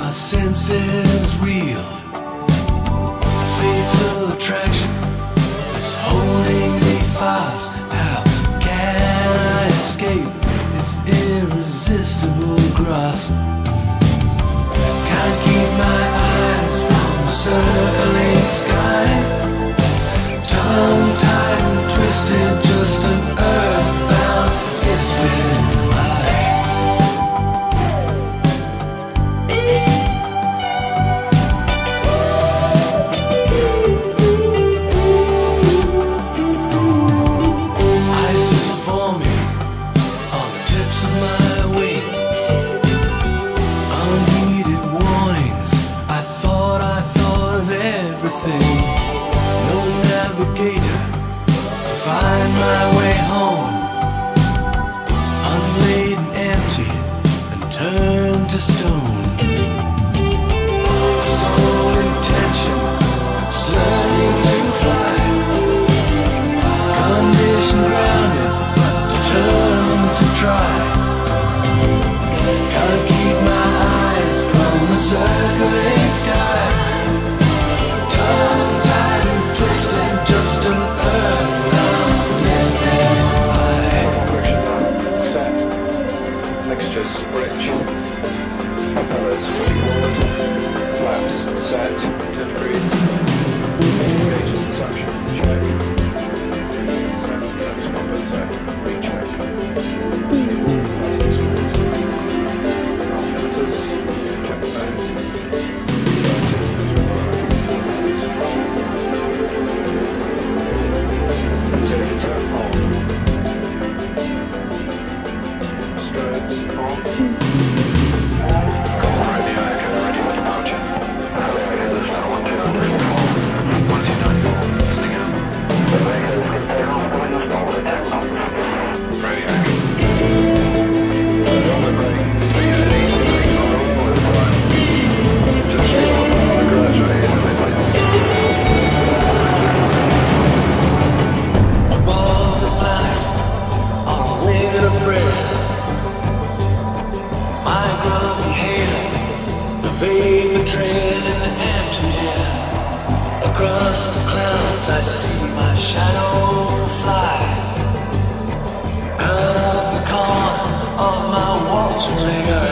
my senses real. A fatal attraction is holding me fast. How can I escape its irresistible grasp? Can't keep my eyes from the circling sky. Tongue-tied and twisted, just an earthbound misfit. Find my way home, unlaid and empty, and turned to stone. A sole intention, it's learning to fly. Condition grounded, but determined to try. Can't keep my eyes from the circling skies. Tongue-tied and twisted, just an earth. Mixtures, bridge, propellers, forward, flaps, set, 10 degrees, gauges and suction, check, set, transformer set, recheck, filters, check the band, auxiliary turn on. Vapor trail in the empty air. Across the clouds I see my shadow fly. Out of the corner of my water ringer,